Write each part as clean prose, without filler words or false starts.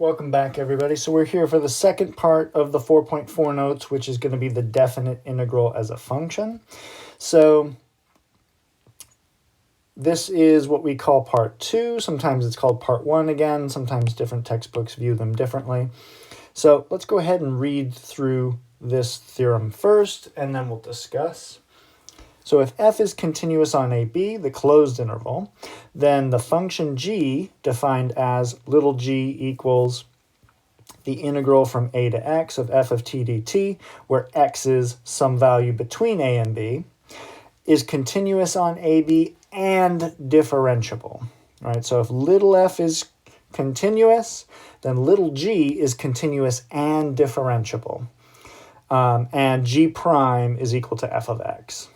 Welcome back, everybody. So we're here for the second part of the 4.4 notes, which is going to be the definite integral as a function. So this is what we call part 2. Sometimes it's called part 1 again. Sometimes different textbooks view them differently. So let's go ahead and read through this theorem first, and then we'll discuss. So if f is continuous on AB, the closed interval, then the function g, defined as little g equals the integral from a to x of f of t dt, where x is some value between a and b, is continuous on AB and differentiable. All right, so if little f is continuous, then little g is continuous and differentiable. And g prime is equal to f of x.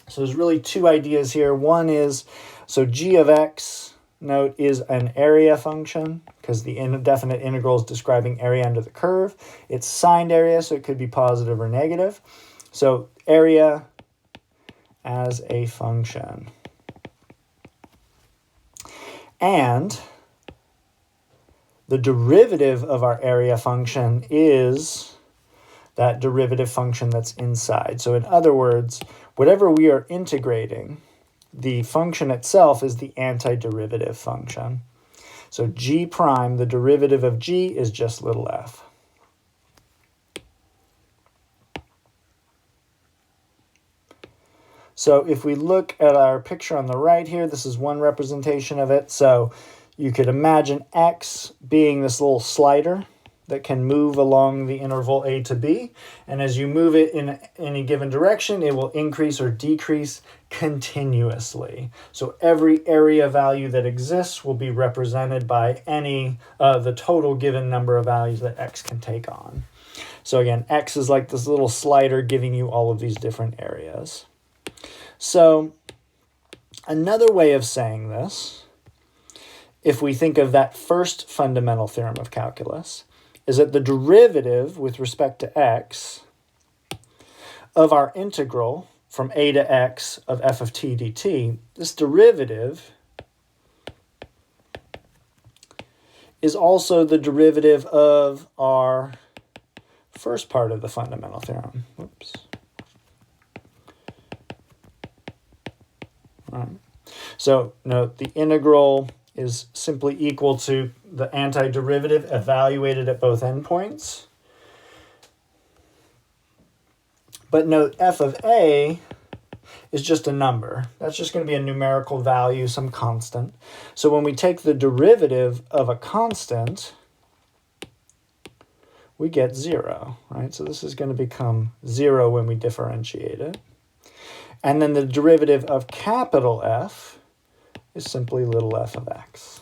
So there's really two ideas here. One is, so g of x, note, is an area function because the indefinite integral is describing area under the curve. It's signed area, so it could be positive or negative. So area as a function. And the derivative of our area function is that derivative function that's inside. So in other words, whatever we are integrating, the function itself is the antiderivative function. So g prime, the derivative of g, is just little f. So if we look at our picture on the right here, this is one representation of it. So you could imagine x being this little slider that can move along the interval a to b. And as you move it in any given direction, it will increase or decrease continuously. So every area value that exists will be represented by the total given number of values that x can take on. So again, x is like this little slider giving you all of these different areas. So another way of saying this, if we think of that first fundamental theorem of calculus, is that the derivative with respect to x of our integral from a to x of f of t dt, this derivative is also the derivative of our first part of the fundamental theorem. Whoops. All right. So note the integral is simply equal to the antiderivative evaluated at both endpoints. But note f of a is just a number. That's just going to be a numerical value, some constant. So when we take the derivative of a constant, we get 0, right? So this is going to become 0 when we differentiate it. And then the derivative of capital F is simply little f of x.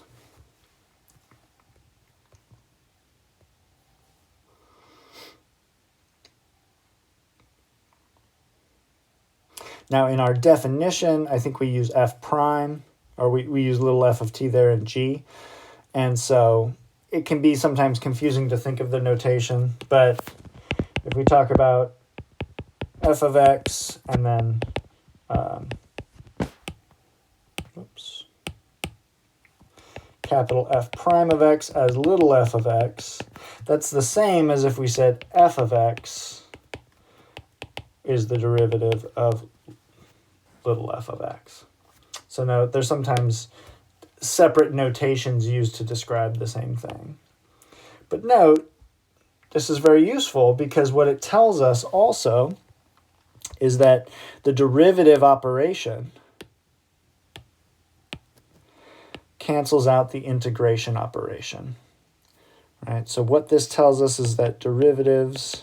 Now in our definition, I think we use f prime, or we use little f of t there in g. And so it can be sometimes confusing to think of the notation, but if we talk about f of x and then capital F prime of x as little f of x, that's the same as if we said f of x is the derivative of little f of x. So note, there's sometimes separate notations used to describe the same thing. But note, this is very useful because what it tells us also is that the derivative operation cancels out the integration operation. Right? So what this tells us is that derivatives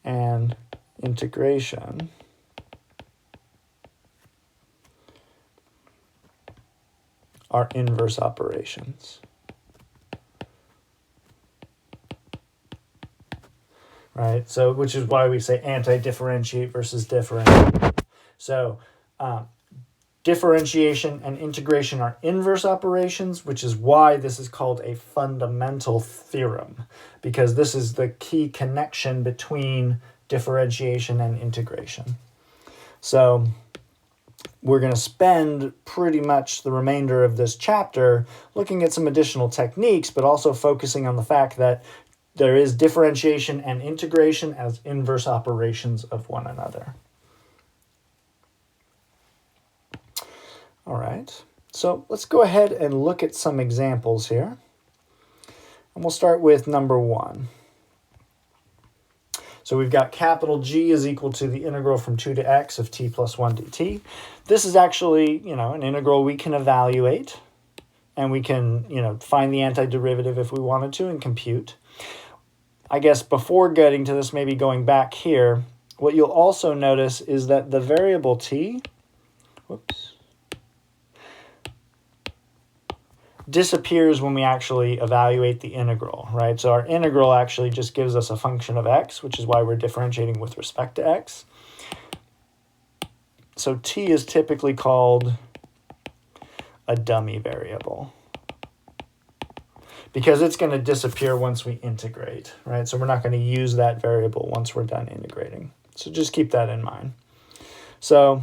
and integration are inverse operations. Right, so which is why we say anti-differentiate versus differentiate. So differentiation and integration are inverse operations, which is why this is called a fundamental theorem, because this is the key connection between differentiation and integration. So we're going to spend pretty much the remainder of this chapter looking at some additional techniques, but also focusing on the fact that there is differentiation and integration as inverse operations of one another. All right, so let's go ahead and look at some examples here. And we'll start with number 1. So we've got capital G is equal to the integral from 2 to x of t plus 1 dt. This is actually, an integral we can evaluate, and we can, find the antiderivative if we wanted to and compute. I guess before getting to this, maybe going back here, what you'll also notice is that the variable t, disappears when we actually evaluate the integral, right? So our integral actually just gives us a function of x, which is why we're differentiating with respect to x. So t is typically called a dummy variable because it's going to disappear once we integrate, right? So we're not going to use that variable once we're done integrating. So just keep that in mind. So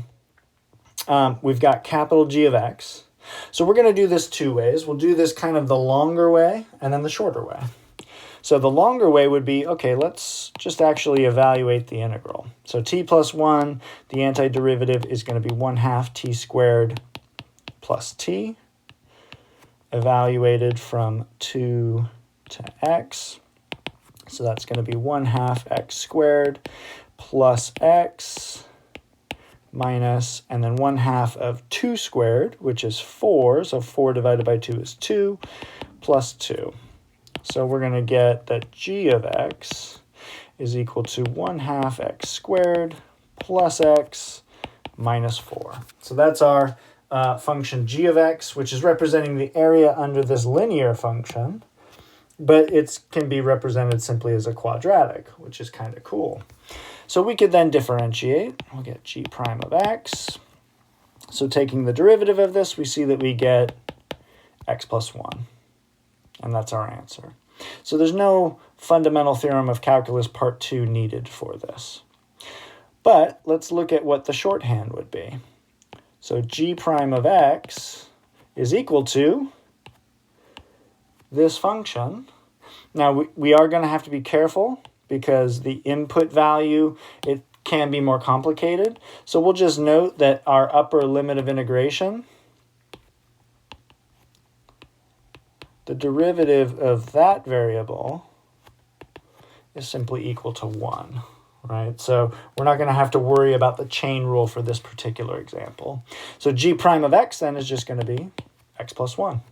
we've got capital G of x. So we're going to do this 2 ways. We'll do this kind of the longer way and then the shorter way. So the longer way would be, okay, let's just actually evaluate the integral. So t plus 1, the antiderivative is going to be 1/2 t squared plus t, evaluated from 2 to x. So that's going to be 1/2 x squared plus x minus, and then 1/2 of 2 squared, which is 4. So 4 divided by 2 is 2, plus 2. So we're going to get that g of x is equal to 1/2 x squared plus x minus 4. So that's our function g of x, which is representing the area under this linear function, but it can be represented simply as a quadratic, which is kind of cool. So we could then differentiate. We'll get g prime of x. So taking the derivative of this, we see that we get x plus 1. And that's our answer. So there's no fundamental theorem of calculus part 2 needed for this. But let's look at what the shorthand would be. So g prime of x is equal to this function. Now we are going to have to be careful because the input value, it can be more complicated. So we'll just note that our upper limit of integration, the derivative of that variable is simply equal to 1, right? So we're not going to have to worry about the chain rule for this particular example. So g prime of x then is just going to be x plus 1,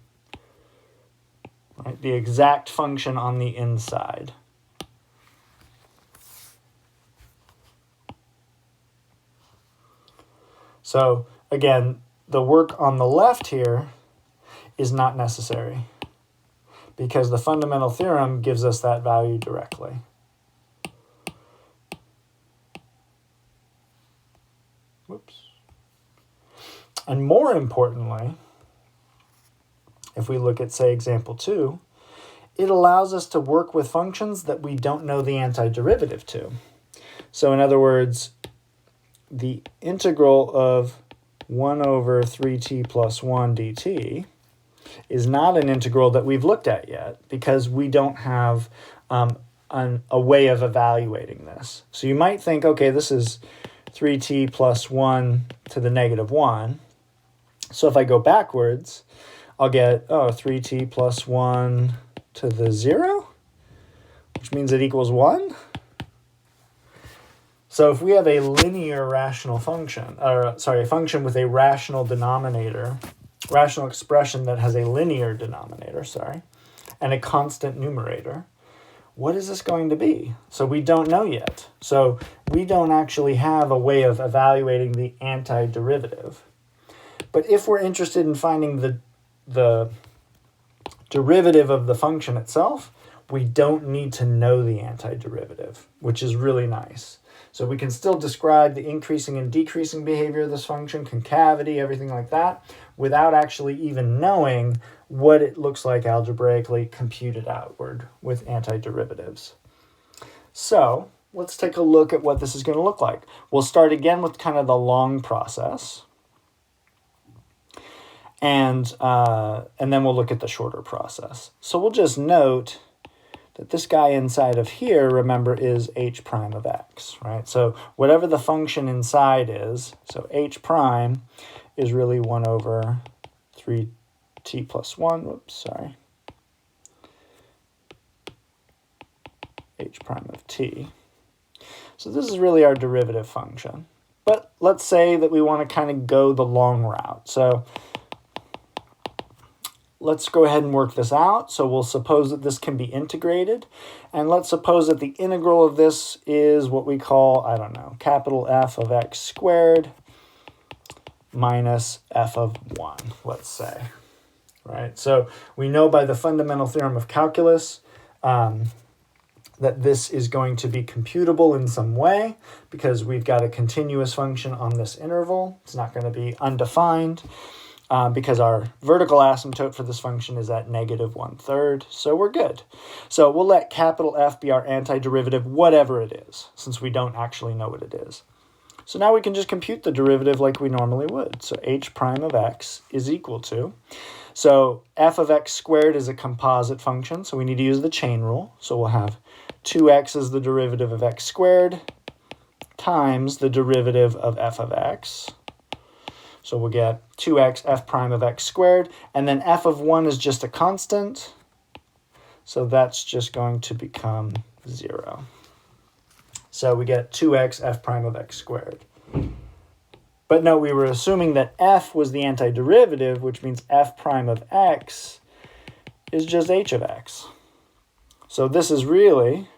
right? The exact function on the inside. So again, the work on the left here is not necessary because the fundamental theorem gives us that value directly. Whoops. And more importantly, if we look at, say, example 2, it allows us to work with functions that we don't know the antiderivative to. So in other words, the integral of 1 over 3t plus 1 dt is not an integral that we've looked at yet because we don't have a way of evaluating this. So you might think, okay, this is 3t plus 1 to the negative 1. So if I go backwards, I'll get, 3t plus 1 to the 0, which means it equals 1. So if we have a linear rational function, a function with a rational denominator, rational expression that has a linear denominator, and a constant numerator, what is this going to be? So we don't know yet. So we don't actually have a way of evaluating the antiderivative. But if we're interested in finding the derivative of the function itself, we don't need to know the antiderivative, which is really nice. So we can still describe the increasing and decreasing behavior of this function, concavity, everything like that, without actually even knowing what it looks like algebraically computed outward with antiderivatives. So let's take a look at what this is going to look like. We'll start again with kind of the long process. and then we'll look at the shorter process. So we'll just note that this guy inside of here, remember, is h prime of x, right? So whatever the function inside is, so h prime is really 1 over 3t plus 1, whoops, sorry, h prime of t. So this is really our derivative function. But let's say that we want to kind of go the long route. So let's go ahead and work this out. So we'll suppose that this can be integrated. And let's suppose that the integral of this is what we call, I don't know, capital F of x squared minus f of 1, let's say. Right? So we know by the fundamental theorem of calculus that this is going to be computable in some way because we've got a continuous function on this interval. It's not going to be undefined because our vertical asymptote for this function is at negative 1/3. So we're good. So we'll let capital F be our antiderivative, whatever it is, since we don't actually know what it is. So now we can just compute the derivative like we normally would. So h prime of x is equal to, so f of x squared is a composite function, so we need to use the chain rule. So we'll have 2x is the derivative of x squared times the derivative of f of x. So we'll get 2x f prime of x squared, and then f of 1 is just a constant, so that's just going to become 0. So we get 2x f prime of x squared. But no, we were assuming that f was the antiderivative, which means f prime of x is just h of x. So this is really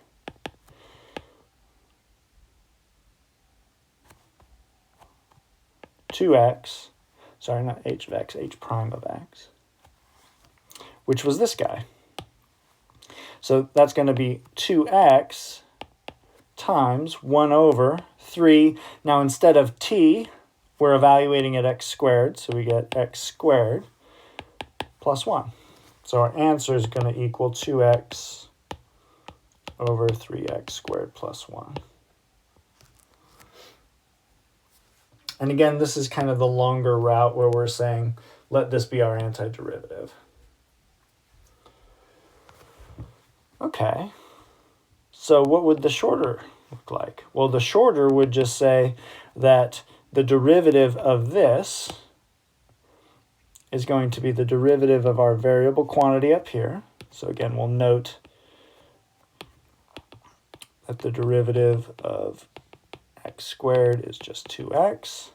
h of x, h prime of x, which was this guy. So that's going to be 2x times 1 over 3. Now instead of t, we're evaluating at x squared, so we get x squared plus 1. So our answer is going to equal 2x over 3x squared plus 1. And again, this is kind of the longer route where we're saying, let this be our antiderivative. Okay, so what would the shorter look like? Well, the shorter would just say that the derivative of this is going to be the derivative of our variable quantity up here. So again, we'll note that the derivative of x squared is just 2x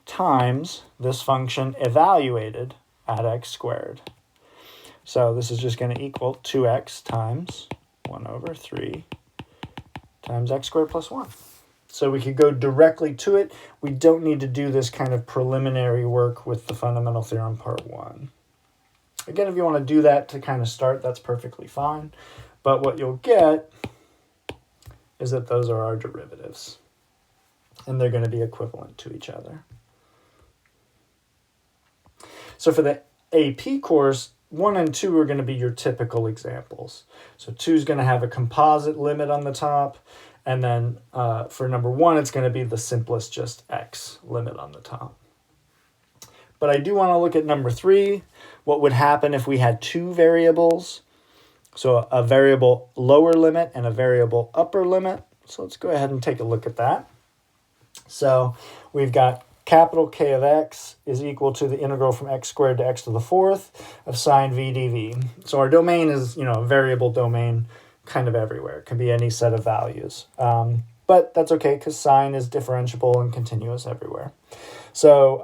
times this function evaluated at x squared. So this is just going to equal 2x times 1 over 3 times x squared plus 1. So we could go directly to it. We don't need to do this kind of preliminary work with the fundamental theorem part 1. Again, if you want to do that to kind of start, that's perfectly fine. But what you'll get is that those are our derivatives. And they're going to be equivalent to each other. So for the AP course, 1 and 2 are going to be your typical examples. So 2 is going to have a composite limit on the top. And then for number 1, it's going to be the simplest, just x limit on the top. But I do want to look at number 3. What would happen if we had 2 variables? So a variable lower limit and a variable upper limit. So let's go ahead and take a look at that. So we've got capital K of x is equal to the integral from x squared to x to the 4th of sine v dv. So our domain is, a variable domain kind of everywhere. It can be any set of values. But that's okay because sine is differentiable and continuous everywhere. So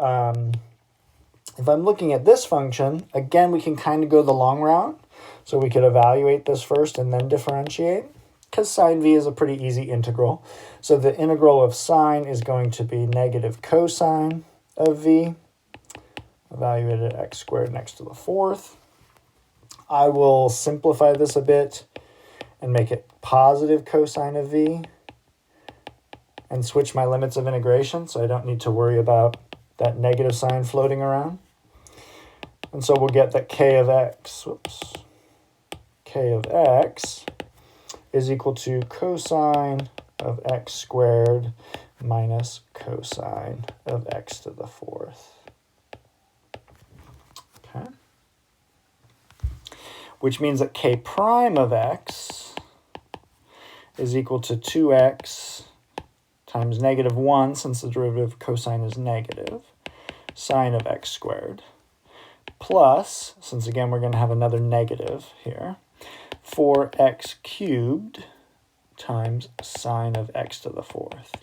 if I'm looking at this function, again, we can kind of go the long route. So we could evaluate this first and then differentiate, because sine v is a pretty easy integral. So the integral of sine is going to be negative cosine of v, evaluated at x squared next to the 4th. I will simplify this a bit and make it positive cosine of v and switch my limits of integration so I don't need to worry about that negative sign floating around. And so we'll get that k of x is equal to cosine of x squared minus cosine of x to the 4th. which means that k prime of x is equal to 2x times -1, since the derivative of cosine is negative, sine of x squared, plus, since again we're going to have another negative here, 4x cubed times sine of x to the 4th.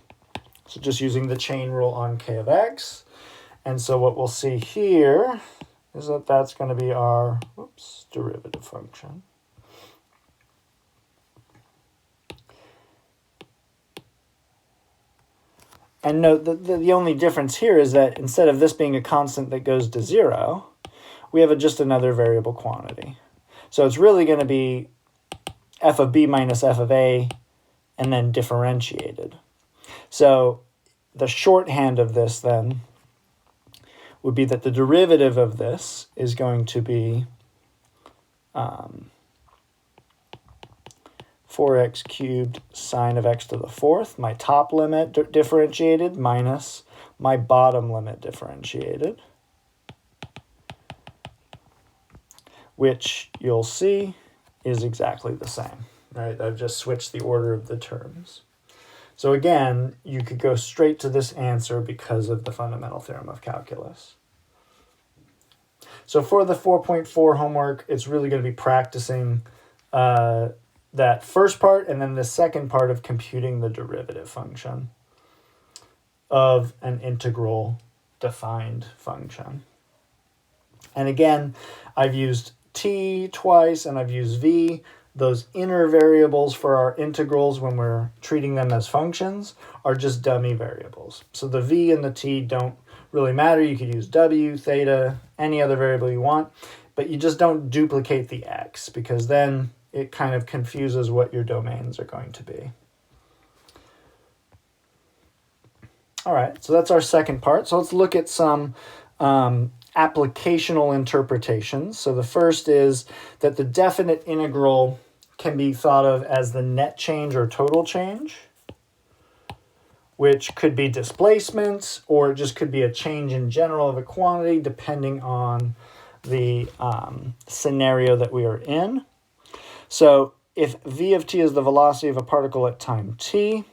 So just using the chain rule on k of x. And so what we'll see here is that that's going to be our derivative function. And note that the only difference here is that instead of this being a constant that goes to 0, we have just another variable quantity. So it's really going to be f of b minus f of a and then differentiated. So the shorthand of this then would be that the derivative of this is going to be 4x cubed sine of x to the 4th, my top limit differentiated, minus my bottom limit differentiated, which you'll see is exactly the same, right? I've just switched the order of the terms. So again, you could go straight to this answer because of the fundamental theorem of calculus. So for the 4.4 homework, it's really going to be practicing that first part and then the second part of computing the derivative function of an integral defined function. And again, I've used t twice and I've used v. Those inner variables for our integrals when we're treating them as functions are just dummy variables. So the v and the t don't really matter. You could use w, theta, any other variable you want, but you just don't duplicate the x because then it kind of confuses what your domains are going to be. All right, so that's our second part. So let's look at some applicational interpretations. So the first is that the definite integral can be thought of as the net change or total change, which could be displacement, or it just could be a change in general of a quantity depending on the scenario that we are in. So if v of t is the velocity of a particle at time t,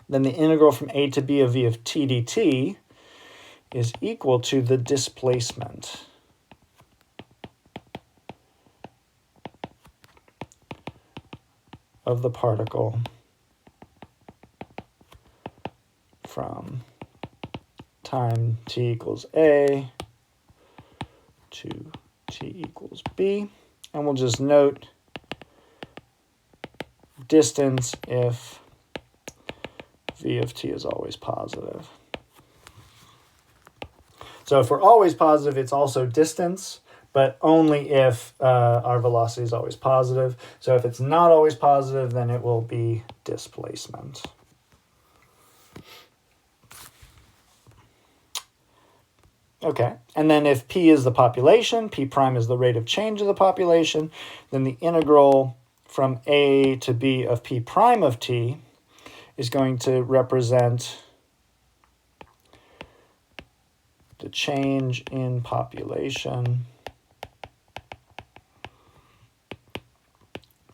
then the integral from a to b of v of t dt is equal to the displacement of the particle from time t equals a to t equals b. And we'll just note distance if v of t is always positive. So if we're always positive, it's also distance, but only if our velocity is always positive. So if it's not always positive, then it will be displacement. Okay, and then if p is the population, p prime is the rate of change of the population, then the integral from a to b of p prime of t is going to represent the change in population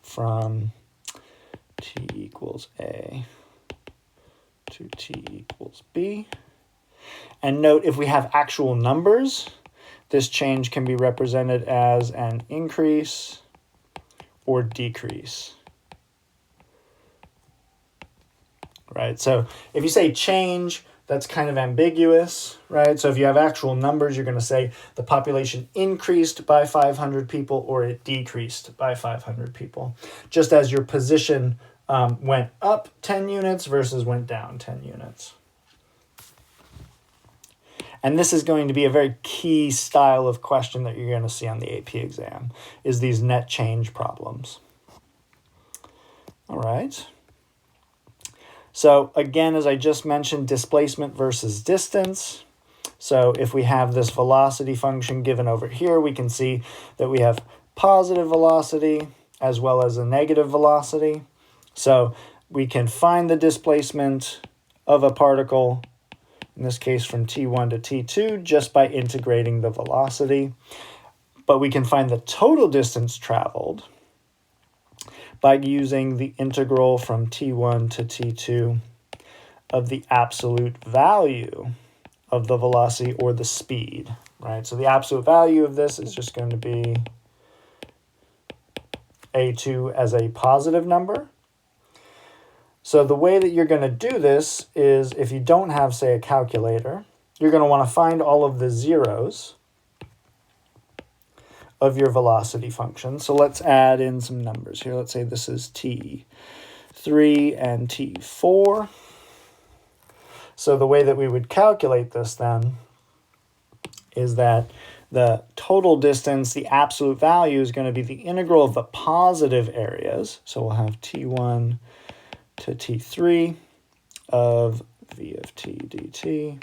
from t equals a to t equals b. And note, if we have actual numbers, this change can be represented as an increase or decrease. Right? So if you say change, that's kind of ambiguous, right? So if you have actual numbers, you're going to say the population increased by 500 people or it decreased by 500 people, just as your position went up 10 units versus went down 10 units. And this is going to be a very key style of question that you're going to see on the AP exam, is these net change problems. All right. So again, as I just mentioned, displacement versus distance. So if we have this velocity function given over here, we can see that we have positive velocity as well as a negative velocity. So we can find the displacement of a particle, in this case from t1 to t2, just by integrating the velocity. But we can find the total distance traveled by using the integral from t1 to t2 of the absolute value of the velocity or the speed, right? So the absolute value of this is just going to be a2 as a positive number. So the way that you're going to do this is, if you don't have, say, a calculator, you're going to want to find all of the zeros of your velocity function. So let's add in some numbers here. Let's say this is t3 and t4. So the way that we would calculate this then is that the total distance, the absolute value, is going to be the integral of the positive areas. So we'll have t1 to t3 of v of t dt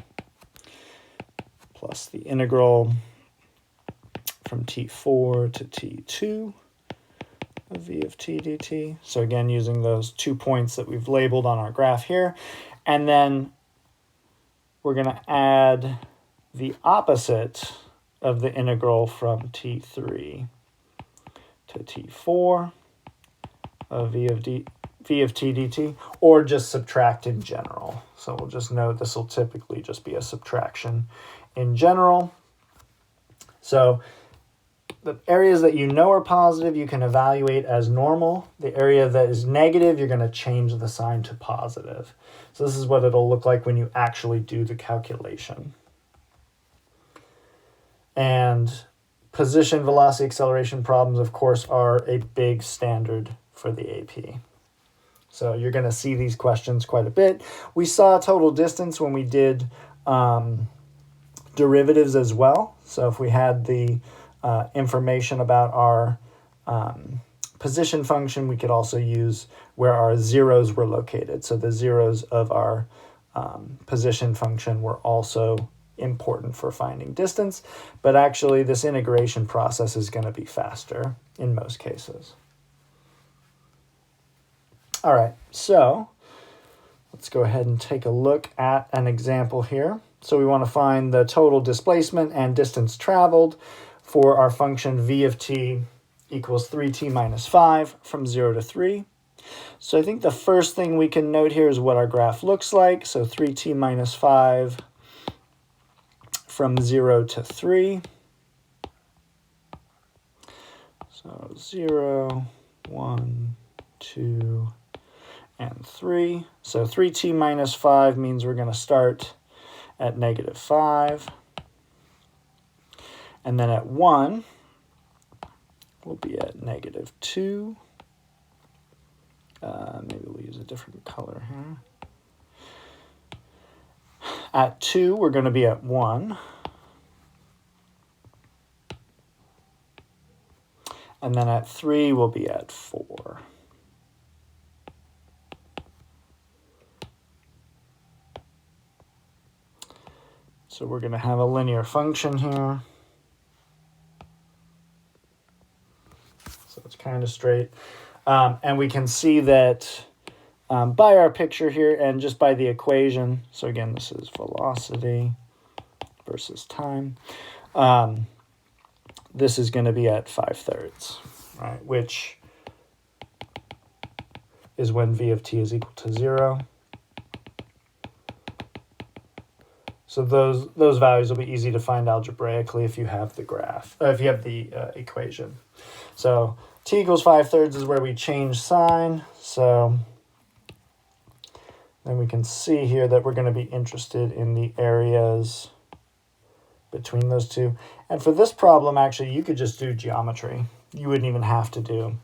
plus the integral from t4 to t2 of v of t dt. So again, using those 2 points that we've labeled on our graph here. And then we're going to add the opposite of the integral from t3 to t4 of v of t dt, or just subtract in general. So we'll just note this will typically just be a subtraction in general. So the areas that you know are positive, you can evaluate as normal. The area that is negative, you're going to change the sign to positive. So this is what it'll look like when you actually do the calculation. And position, velocity, acceleration problems, of course, are a big standard for the AP. So you're going to see these questions quite a bit. We saw total distance when we did derivatives as well. So if we had the information about our position function, we could also use where our zeros were located. So the zeros of our position function were also important for finding distance, but actually this integration process is going to be faster in most cases. All right, so let's go ahead and take a look at an example here. So we want to find the total displacement and distance traveled for our function v of t equals 3t minus 5 from 0 to 3. So I think the first thing we can note here is what our graph looks like. So 3t minus 5 from 0 to 3. So 0, 1, 2, and 3. So 3t minus 5 means we're going to start at negative 5. And then at 1, we'll be at negative 2. Maybe we'll use a different color here. At 2, we're going to be at 1. And then at 3, we'll be at 4. So we're going to have a linear function here. So it's kind of straight. And we can see that by our picture here and just by the equation. So again, this is velocity versus time. This is going to be at 5/3, right? Which is when v of t is equal to 0. So those values will be easy to find algebraically if you have the graph, if you have the equation. So t equals 5/3 is where we change sign. So then we can see here that we're going to be interested in the areas between those two. And for this problem, actually, you could just do geometry. You wouldn't even have to do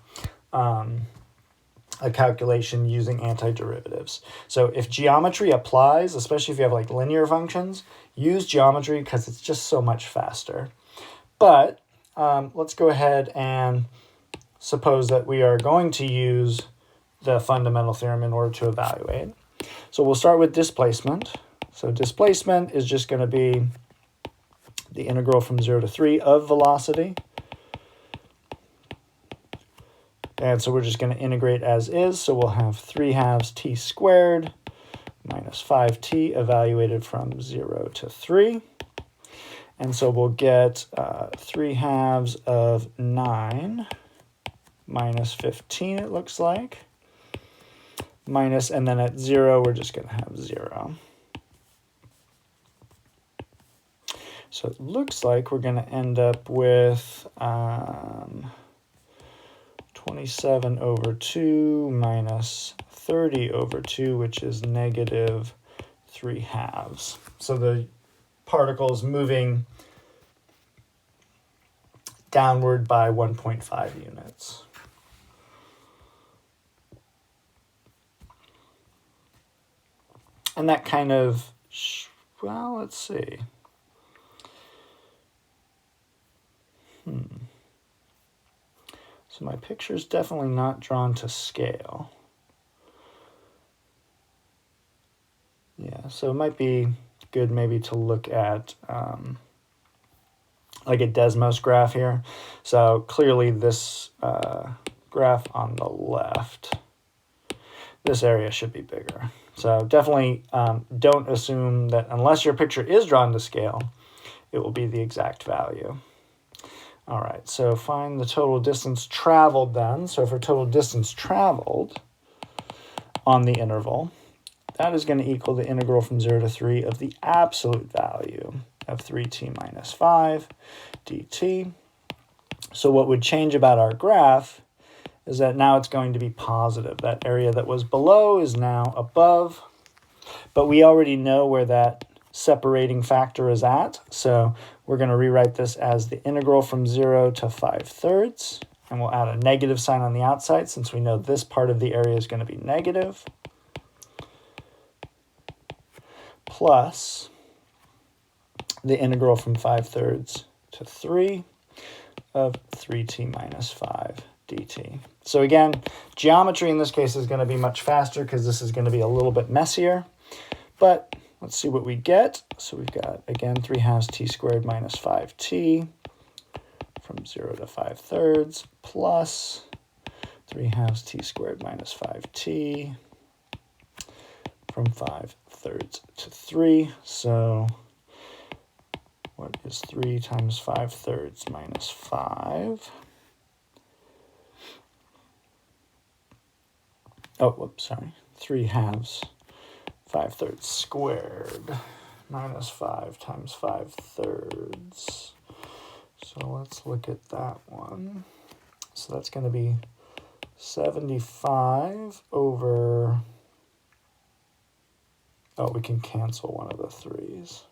a calculation using antiderivatives. So if geometry applies, especially if you have like linear functions, use geometry because it's just so much faster. But let's go ahead and suppose that we are going to use the fundamental theorem in order to evaluate. So we'll start with displacement. So displacement is just going to be the integral from 0 to 3 of velocity. And so we're just going to integrate as is. So we'll have 3/2 t squared minus 5t evaluated from 0 to 3. And so we'll get 3/2 of 9 minus 15, it looks like. Minus, and then at 0, we're just going to have 0. So it looks like we're going to end up with 27 over 2 minus 30 over 2, which is negative 3/2. So the particle is moving downward by 1.5 units. And that kind of, well, let's see. So my picture's definitely not drawn to scale. Yeah, so it might be good maybe to look at like a Desmos graph here. So clearly this graph on the left, this area should be bigger. So definitely don't assume that unless your picture is drawn to scale, it will be the exact value. All right, so find the total distance traveled then. So for total distance traveled on the interval, that is going to equal the integral from 0 to 3 of the absolute value of 3t minus 5 dt. So what would change about our graph is that now it's going to be positive. That area that was below is now above, but we already know where that separating factor is at. So we're going to rewrite this as the integral from 0 to 5/3, and we'll add a negative sign on the outside since we know this part of the area is going to be negative, plus the integral from 5/3 to 3 of 3t minus 5 dt. So again, geometry in this case is going to be much faster because this is going to be a little bit messier, but let's see what we get. So we've got, again, 3/2 t squared minus 5t from 0 to 5/3 plus 3/2 t squared minus 5t from 5/3 to 3. So what is 3 times 5/3 minus 5? Oh, whoops, sorry. 3/2 5/3 squared minus 5 times 5/3. So let's look at that one. So that's going to be 75 over, oh, we can cancel one of the 3's.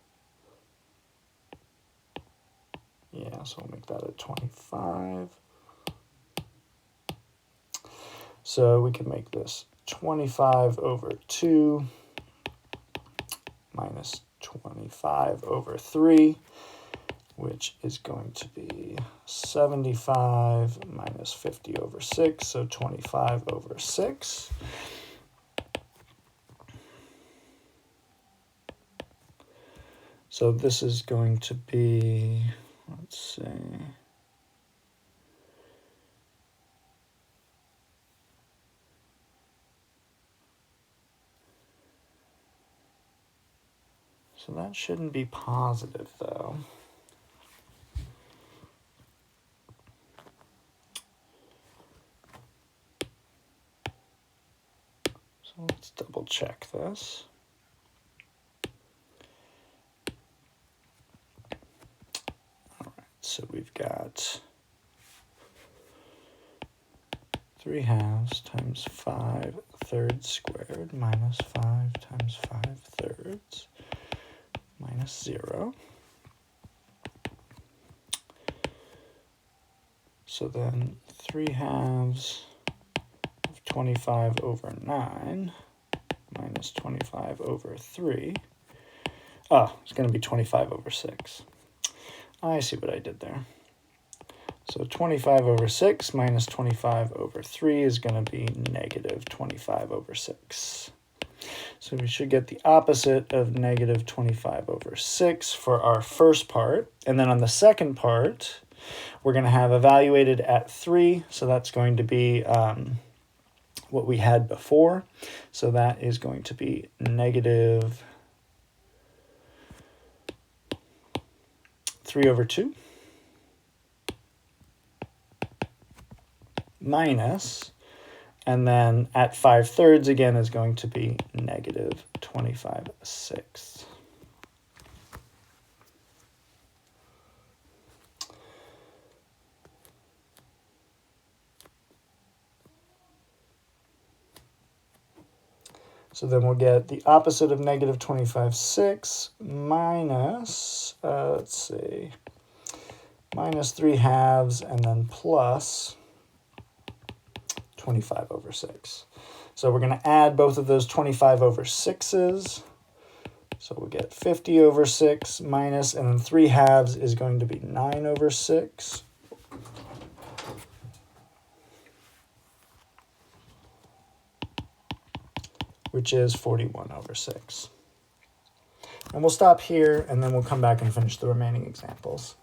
Yeah, so we'll make that a 25. So we can make this 25 over 2 minus 25 over 3, which is going to be 75 minus 50 over 6, so 25 over 6. So this is going to be, let's see, so that shouldn't be positive though. So let's double check this. All right, so we've got 3/2 times 5/3 squared minus 5 times 5/3 minus 0. So then 3/2 of 25 over 9 minus 25 over 3. Oh, it's going to be 25 over 6. I see what I did there. So 25 over 6 minus 25 over 3 is going to be negative 25 over 6. So we should get the opposite of negative 25 over 6 for our first part. And then on the second part, we're going to have evaluated at 3. So that's going to be what we had before. So that is going to be negative 3 over 2 minus, and then at 5/3 again is going to be negative 25/6. So then we'll get the opposite of negative 25/6 minus, let's see, minus 3/2 and then plus 25/6. So we're going to add both of those 25/6's. So we'll get 50/6 minus, and then 3/2 is going to be 9/6. Which is 41/6. And we'll stop here, and then we'll come back and finish the remaining examples.